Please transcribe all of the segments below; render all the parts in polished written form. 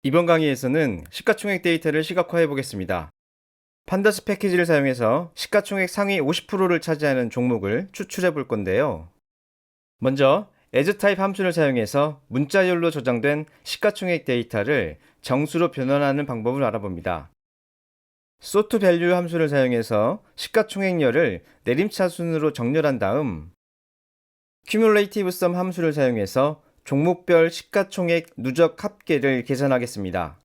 이번 강의에서는 시가총액 데이터를 시각화해 보겠습니다. 판다스 패키지를 사용해서 시가총액 상위 50%를 차지하는 종목을 추출해 볼 건데요. 먼저 asType 함수를 사용해서 문자열로 저장된 시가총액 데이터를 정수로 변환하는 방법을 알아봅니다. sortValue 함수를 사용해서 시가총액열을 내림차순으로 정렬한 다음 cumulative sum 함수를 사용해서 종목별 시가총액 누적 합계를 계산하겠습니다.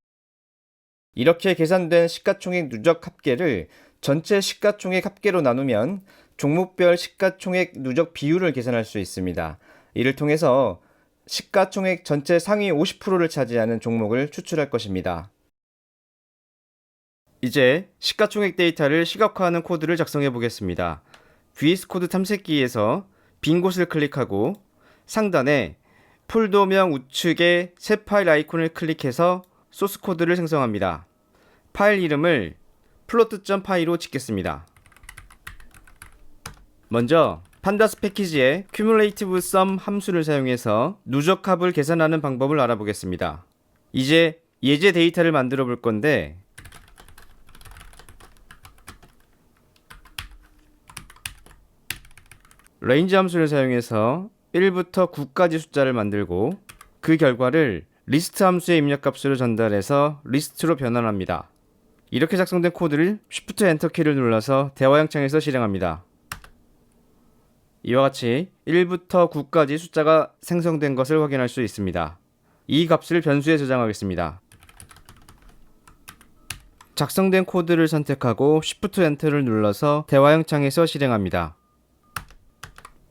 이렇게 계산된 시가총액 누적 합계를 전체 시가총액 합계로 나누면 종목별 시가총액 누적 비율을 계산할 수 있습니다. 이를 통해서 시가총액 전체 상위 50%를 차지하는 종목을 추출할 것입니다. 이제 시가총액 데이터를 시각화하는 코드를 작성해 보겠습니다. VS코드 탐색기에서 빈 곳을 클릭하고 상단에 폴더명 우측에 새 파일 아이콘을 클릭해서 소스 코드를 생성합니다. 파일 이름을 plot.py로 짓겠습니다. 먼저 판다스 패키지의 cumulative sum 함수를 사용해서 누적합을 계산하는 방법을 알아보겠습니다. 이제 예제 데이터를 만들어 볼 건데 range 함수를 사용해서 1부터 9까지 숫자를 만들고 그 결과를 리스트 함수의 입력값으로 전달해서 리스트로 변환합니다. 이렇게 작성된 코드를 Shift Enter 키를 눌러서 대화형 창에서 실행합니다. 이와 같이 1부터 9까지 숫자가 생성된 것을 확인할 수 있습니다. 이 값을 변수에 저장하겠습니다. 작성된 코드를 선택하고 Shift Enter를 눌러서 대화형 창에서 실행합니다.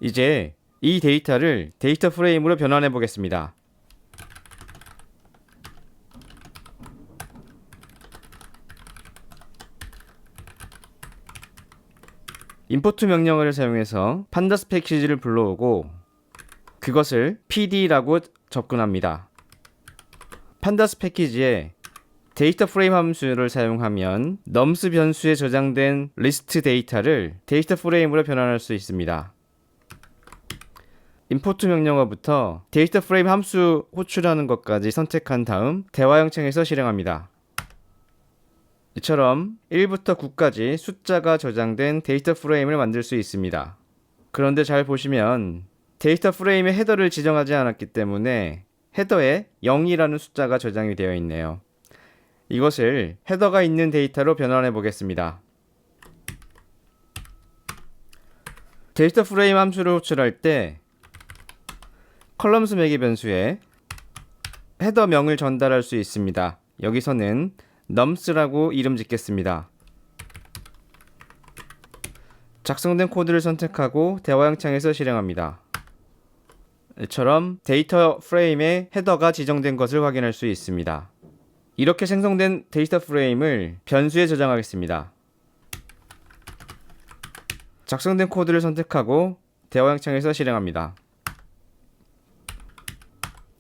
이제 이 데이터를 데이터 프레임으로 변환해 보겠습니다. 임포트 명령어를 사용해서 판다스 패키지를 불러오고 그것을 pd라고 접근합니다. 판다스 패키지에 데이터 프레임 함수를 사용하면 nums 변수에 저장된 리스트 데이터를 데이터 프레임으로 변환할 수 있습니다. 임포트 명령어부터 데이터 프레임 함수 호출하는 것까지 선택한 다음 대화형 창에서 실행합니다. 이처럼 1부터 9까지 숫자가 저장된 데이터 프레임을 만들 수 있습니다. 그런데 잘 보시면 데이터 프레임의 헤더를 지정하지 않았기 때문에 헤더에 0이라는 숫자가 저장이 되어 있네요. 이것을 헤더가 있는 데이터로 변환해 보겠습니다. 데이터 프레임 함수를 호출할 때 컬럼스 매개 변수에 헤더명을 전달할 수 있습니다. 여기서는 nums라고 이름 짓겠습니다. 작성된 코드를 선택하고 대화형 창에서 실행합니다. 이처럼 데이터 프레임에 헤더가 지정된 것을 확인할 수 있습니다. 이렇게 생성된 데이터 프레임을 변수에 저장하겠습니다. 작성된 코드를 선택하고 대화형 창에서 실행합니다.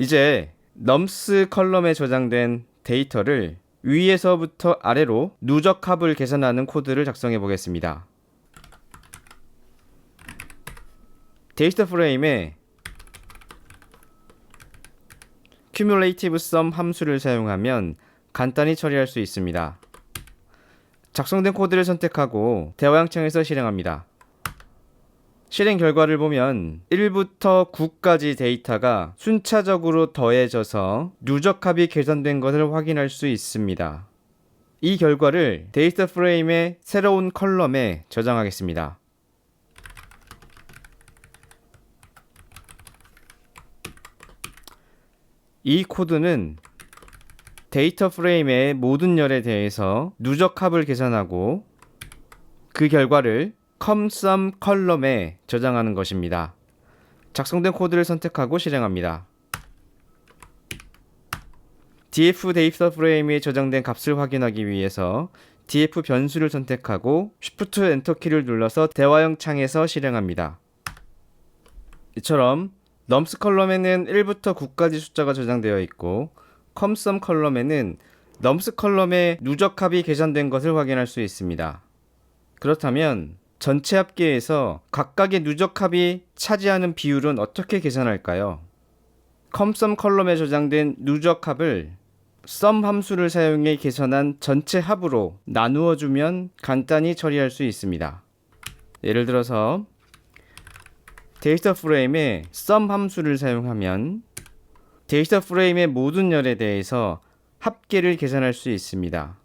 이제 nums 컬럼에 저장된 데이터를 위에서부터 아래로 누적합을 계산하는 코드를 작성해 보겠습니다. 데이터 프레임에 cumulative sum 함수를 사용하면 간단히 처리할 수 있습니다. 작성된 코드를 선택하고 대화형 창에서 실행합니다. 실행 결과를 보면 1부터 9까지 데이터가 순차적으로 더해져서 누적합이 계산된 것을 확인할 수 있습니다. 이 결과를 데이터 프레임의 새로운 컬럼에 저장하겠습니다. 이 코드는 데이터 프레임의 모든 열에 대해서 누적합을 계산하고 그 결과를 comSum 컬럼에 저장하는 것입니다. 작성된 코드를 선택하고 실행합니다. df 데이터 프레임에 저장된 값을 확인하기 위해서 df 변수를 선택하고 Shift Enter 키를 눌러서 대화형 창에서 실행합니다. 이처럼 nums 컬럼에는 1부터 9까지 숫자가 저장되어 있고 comSum 컬럼에는 nums 컬럼의 누적합이 계산된 것을 확인할 수 있습니다. 그렇다면 전체 합계에서 각각의 누적합이 차지하는 비율은 어떻게 계산할까요? comSum 컬럼에 저장된 누적합을 sum 함수를 사용해 계산한 전체 합으로 나누어 주면 간단히 처리할 수 있습니다. 예를 들어서 데이터 프레임에 sum 함수를 사용하면 데이터 프레임의 모든 열에 대해서 합계를 계산할 수 있습니다.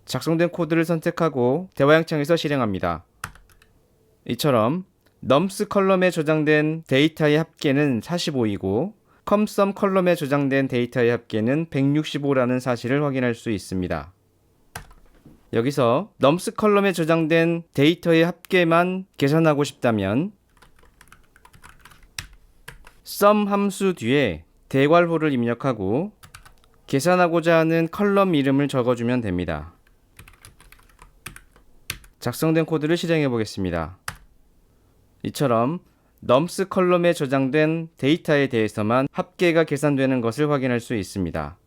작성된 코드를 선택하고 대화 창에서 실행합니다. 이처럼 nums 컬럼에 저장된 데이터의 합계는 45이고 comSum 컬럼에 저장된 데이터의 합계는 165라는 사실을 확인할 수 있습니다. 여기서 nums 컬럼에 저장된 데이터의 합계만 계산하고 싶다면 sum 함수 뒤에 대괄호를 입력하고 계산하고자 하는 컬럼 이름을 적어주면 됩니다. 작성된 코드를 실행해 보겠습니다. 이처럼 nums 컬럼에 저장된 데이터에 대해서만 합계가 계산되는 것을 확인할 수 있습니다.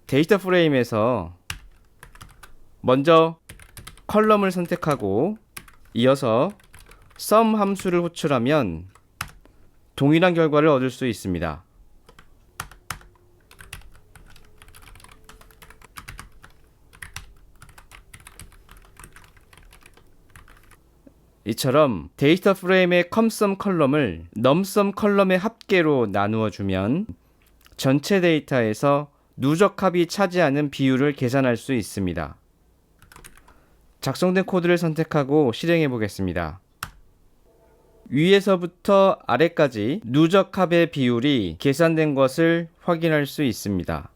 데이터 프레임에서 먼저 컬럼을 선택하고 이어서 sum 함수를 호출하면 동일한 결과를 얻을 수 있습니다. 이처럼 데이터 프레임의 comSum 컬럼을 numSum 컬럼의 합계로 나누어 주면 전체 데이터에서 누적합이 차지하는 비율을 계산할 수 있습니다. 작성된 코드를 선택하고 실행해 보겠습니다. 위에서부터 아래까지 누적합의 비율이 계산된 것을 확인할 수 있습니다.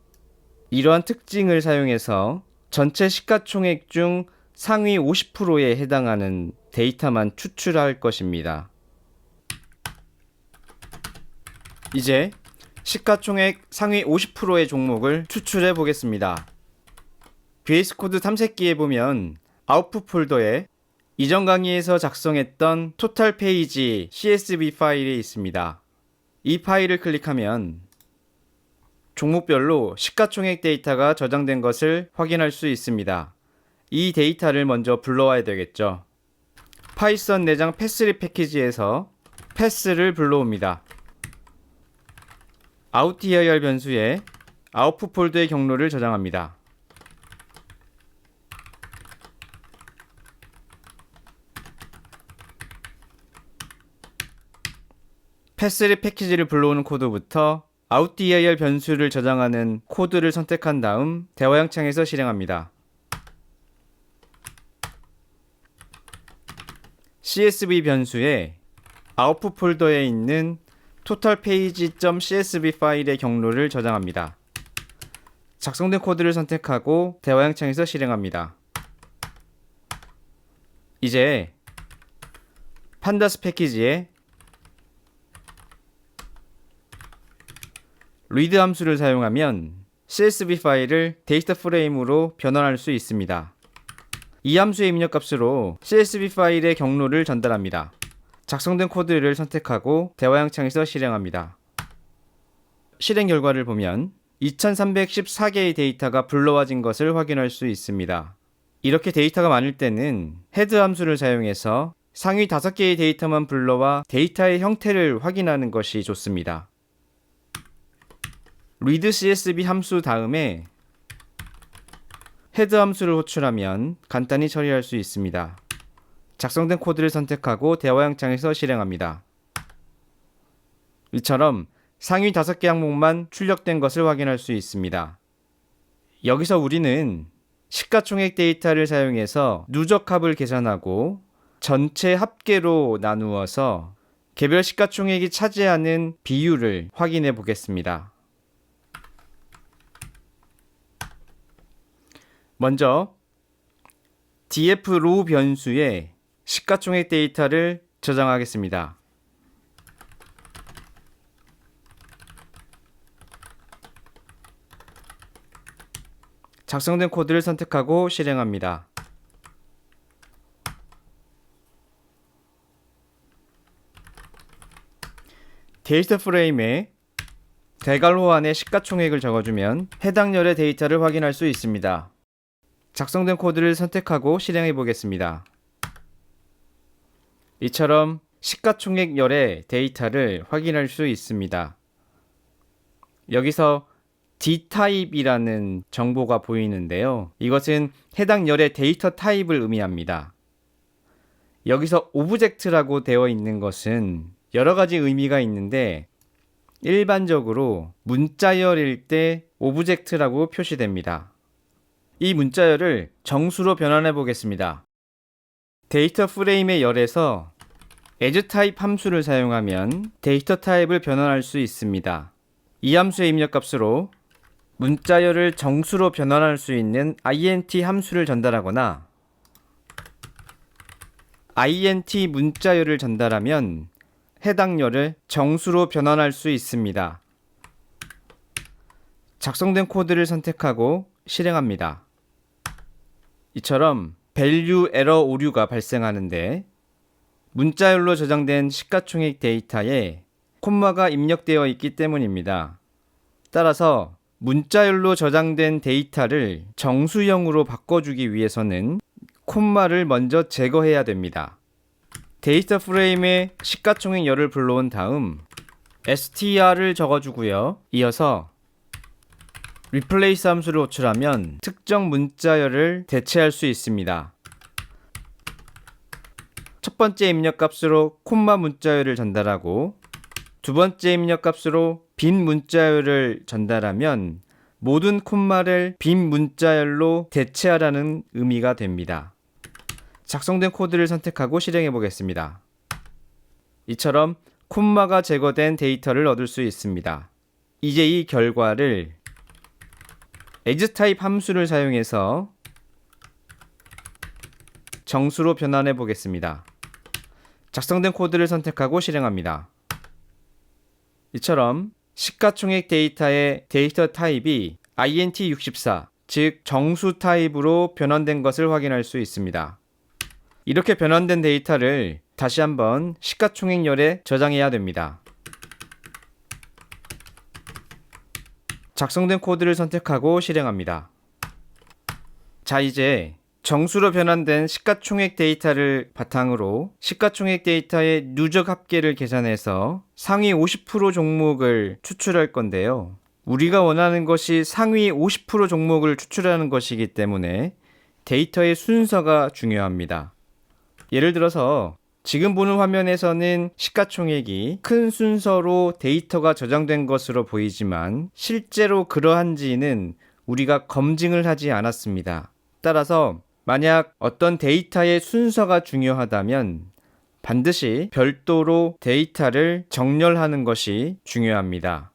이러한 특징을 사용해서 전체 시가총액 중 상위 50%에 해당하는 데이터만 추출할 것입니다. 이제 시가총액 상위 50%의 종목을 추출해 보겠습니다. VS 코드 탐색기에 보면 아웃풋 폴더에 이전 강의에서 작성했던 토탈 페이지 CSV 파일이 있습니다. 이 파일을 클릭하면 종목별로 시가총액 데이터가 저장된 것을 확인할 수 있습니다. 이 데이터를 먼저 불러와야 되겠죠. 파이썬 내장 패스리 패키지에서 패스를 불러옵니다. outdir 변수에 아웃풋 폴더의 경로를 저장합니다. 패스리 패키지를 불러오는 코드부터 outdir 변수를 저장하는 코드를 선택한 다음 대화형 창에서 실행합니다. CSV 변수에 아웃풋 폴더에 있는 totalpage.csv 파일의 경로를 저장합니다. 작성된 코드를 선택하고 대화형 창에서 실행합니다. 이제 판다스 패키지에 read 함수를 사용하면 CSV 파일을 데이터 프레임으로 변환할 수 있습니다. 이 함수의 입력값으로 CSV 파일의 경로를 전달합니다. 작성된 코드를 선택하고 대화형 창에서 실행합니다. 실행 결과를 보면 2314개의 데이터가 불러와진 것을 확인할 수 있습니다. 이렇게 데이터가 많을 때는 head 함수를 사용해서 상위 5개의 데이터만 불러와 데이터의 형태를 확인하는 것이 좋습니다. read CSV 함수 다음에 head 함수를 호출하면 간단히 처리할 수 있습니다. 작성된 코드를 선택하고 대화형 창에서 실행합니다. 이처럼 상위 5개 항목만 출력된 것을 확인할 수 있습니다. 여기서 우리는 시가총액 데이터를 사용해서 누적합을 계산하고 전체 합계로 나누어서 개별 시가총액이 차지하는 비율을 확인해 보겠습니다. 먼저 dfrow 변수에 시가총액 데이터를 저장하겠습니다. 작성된 코드를 선택하고 실행합니다. 데이터 프레임에 대괄호 안에 시가총액을 적어주면 해당 열의 데이터를 확인할 수 있습니다. 작성된 코드를 선택하고 실행해 보겠습니다. 이처럼 시가총액 열의 데이터를 확인할 수 있습니다. 여기서 D타입이라는 정보가 보이는데요. 이것은 해당 열의 데이터 타입을 의미합니다. 여기서 오브젝트라고 되어 있는 것은 여러 가지 의미가 있는데 일반적으로 문자열일 때 오브젝트라고 표시됩니다. 이 문자열을 정수로 변환해 보겠습니다. 데이터 프레임의 열에서 asType 함수를 사용하면 데이터 타입을 변환할 수 있습니다. 이 함수의 입력값으로 문자열을 정수로 변환할 수 있는 int 함수를 전달하거나 int 문자열을 전달하면 해당 열을 정수로 변환할 수 있습니다. 작성된 코드를 선택하고 실행합니다. 이처럼 value 에러 오류가 발생하는데 문자열로 저장된 시가총액 데이터에 콤마가 입력되어 있기 때문입니다. 따라서 문자열로 저장된 데이터를 정수형으로 바꿔주기 위해서는 콤마를 먼저 제거해야 됩니다. 데이터 프레임에 시가총액열을 불러온 다음 str을 적어주고요. 이어서 replace 함수를 호출하면 특정 문자열을 대체할 수 있습니다. 첫 번째 입력값으로 콤마 문자열을 전달하고 두 번째 입력값으로 빈 문자열을 전달하면 모든 콤마를 빈 문자열로 대체하라는 의미가 됩니다. 작성된 코드를 선택하고 실행해 보겠습니다. 이처럼 콤마가 제거된 데이터를 얻을 수 있습니다. 이제 이 결과를 asType 함수를 사용해서 정수로 변환해 보겠습니다. 작성된 코드를 선택하고 실행합니다. 이처럼 시가총액 데이터의 데이터 타입이 int64, 즉 정수 타입으로 변환된 것을 확인할 수 있습니다. 이렇게 변환된 데이터를 다시 한번 시가총액열에 저장해야 됩니다. 작성된 코드를 선택하고 실행합니다. 자, 이제 정수로 변환된 시가총액 데이터를 바탕으로 시가총액 데이터의 누적 합계를 계산해서 상위 50% 종목을 추출할 건데요. 우리가 원하는 것이 상위 50% 종목을 추출하는 것이기 때문에 데이터의 순서가 중요합니다. 예를 들어서 지금 보는 화면에서는 시가총액이 큰 순서로 데이터가 저장된 것으로 보이지만 실제로 그러한지는 우리가 검증을 하지 않았습니다. 따라서 만약 어떤 데이터의 순서가 중요하다면 반드시 별도로 데이터를 정렬하는 것이 중요합니다.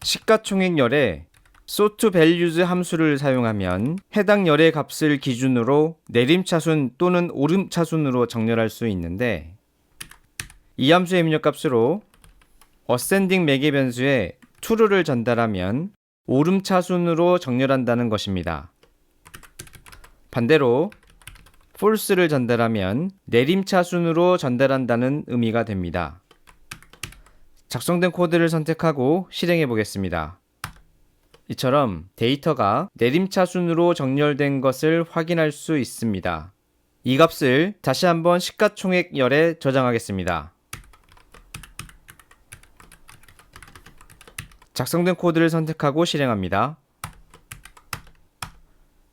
시가총액열에 sortValues 함수를 사용하면 해당 열의 값을 기준으로 내림차순 또는 오름차순으로 정렬할 수 있는데 이 함수의 입력값으로 ascending 매개 변수에 true를 전달하면 오름차순으로 정렬한다는 것입니다. 반대로 false를 전달하면 내림차순으로 전달한다는 의미가 됩니다. 작성된 코드를 선택하고 실행해 보겠습니다. 이처럼 데이터가 내림차순으로 정렬된 것을 확인할 수 있습니다. 이 값을 다시 한번 시가총액열에 저장하겠습니다. 작성된 코드를 선택하고 실행합니다.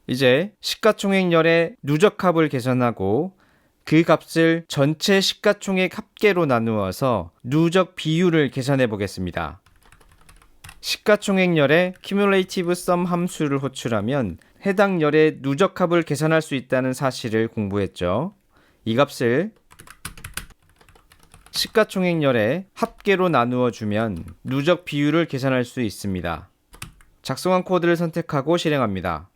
이제 시가총액열의 누적합을 계산하고 그 값을 전체 시가총액 합계로 나누어서 누적 비율을 계산해 보겠습니다. 시가총액열의 cumulative sum 함수를 호출하면 해당 열의 누적합을 계산할 수 있다는 사실을 공부했죠. 이 값을 시가총액열의 합계로 나누어 주면 누적 비율을 계산할 수 있습니다. 작성한 코드를 선택하고 실행합니다.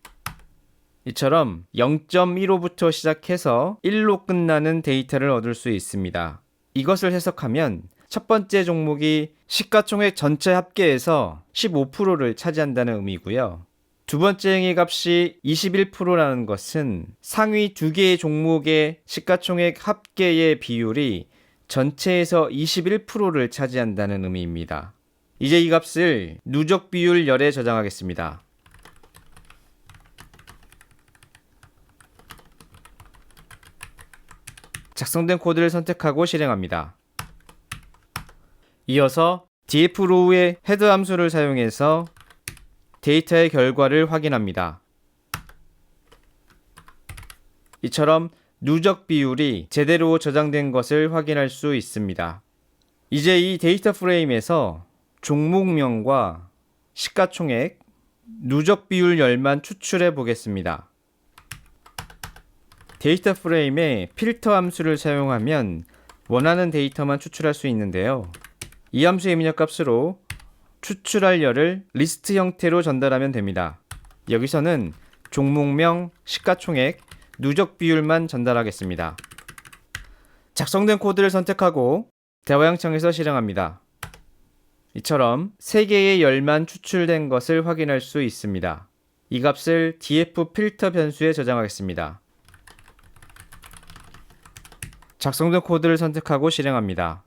이처럼 0.15부터 시작해서 1로 끝나는 데이터를 얻을 수 있습니다. 이것을 해석하면 첫 번째 종목이 시가총액 전체 합계에서 15%를 차지한다는 의미고요. 두 번째 행위 값이 21%라는 것은 상위 두 개의 종목의 시가총액 합계의 비율이 전체에서 21%를 차지한다는 의미입니다. 이제 이 값을 누적 비율 열에 저장하겠습니다. 작성된 코드를 선택하고 실행합니다. 이어서 dfrow의 헤드 함수를 사용해서 데이터의 결과를 확인합니다. 이처럼 누적 비율이 제대로 저장된 것을 확인할 수 있습니다. 이제 이 데이터 프레임에서 종목명과 시가총액, 누적 비율 열만 추출해 보겠습니다. 데이터 프레임에 필터 함수를 사용하면 원하는 데이터만 추출할 수 있는데요. 이 함수의 입력값으로 추출할 열을 리스트 형태로 전달하면 됩니다. 여기서는 종목명, 시가총액, 누적 비율만 전달하겠습니다. 작성된 코드를 선택하고 대화양창에서 실행합니다. 이처럼 3개의 열만 추출된 것을 확인할 수 있습니다. 이 값을 df 필터 변수에 저장하겠습니다. 작성된 코드를 선택하고 실행합니다.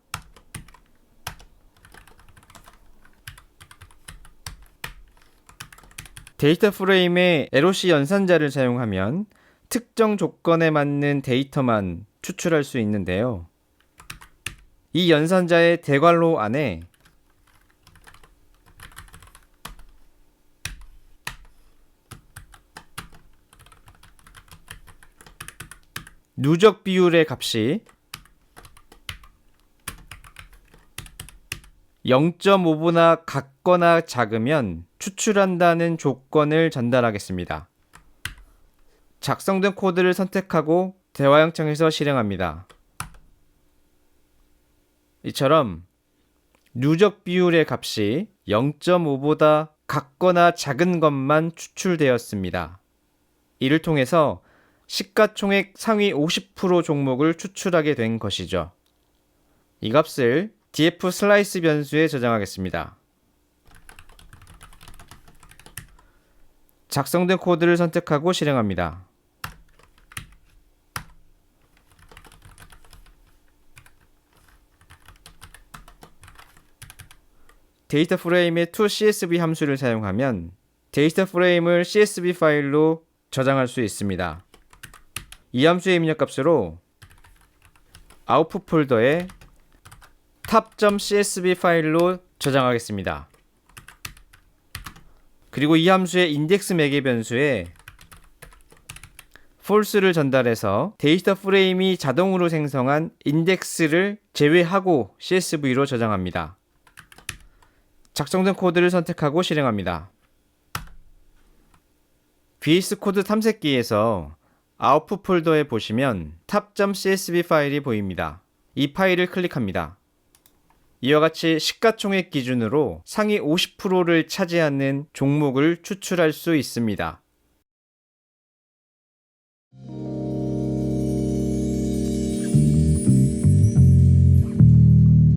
데이터 프레임에 LOC 연산자를 사용하면 특정 조건에 맞는 데이터만 추출할 수 있는데요. 이 연산자의 대괄호 안에 누적 비율의 값이 0.5보다 같거나 작으면 추출한다는 조건을 전달하겠습니다. 작성된 코드를 선택하고 대화양창에서 실행합니다. 이처럼 누적 비율의 값이 0.5보다 같거나 작은 것만 추출되었습니다. 이를 통해서 시가총액 상위 50% 종목을 추출하게 된 것이죠. 이 값을 df 슬라이스 변수에 저장하겠습니다. 작성된 코드를 선택하고 실행합니다. 데이터 프레임의 toCSV 함수를 사용하면 데이터 프레임을 CSV 파일로 저장할 수 있습니다. 이 함수의 입력값으로 아웃풋 폴더에 tab.csv 파일로 저장하겠습니다. 그리고 이 함수의 인덱스 매개 변수에 false를 전달해서 데이터 프레임이 자동으로 생성한 인덱스를 제외하고 CSV로 저장합니다. 작성된 코드를 선택하고 실행합니다. VS 코드 탐색기에서 아웃풋 폴더에 보시면 tab.csv 파일이 보입니다. 이 파일을 클릭합니다. 이와 같이 시가총액 기준으로 상위 50%를 차지하는 종목을 추출할 수 있습니다.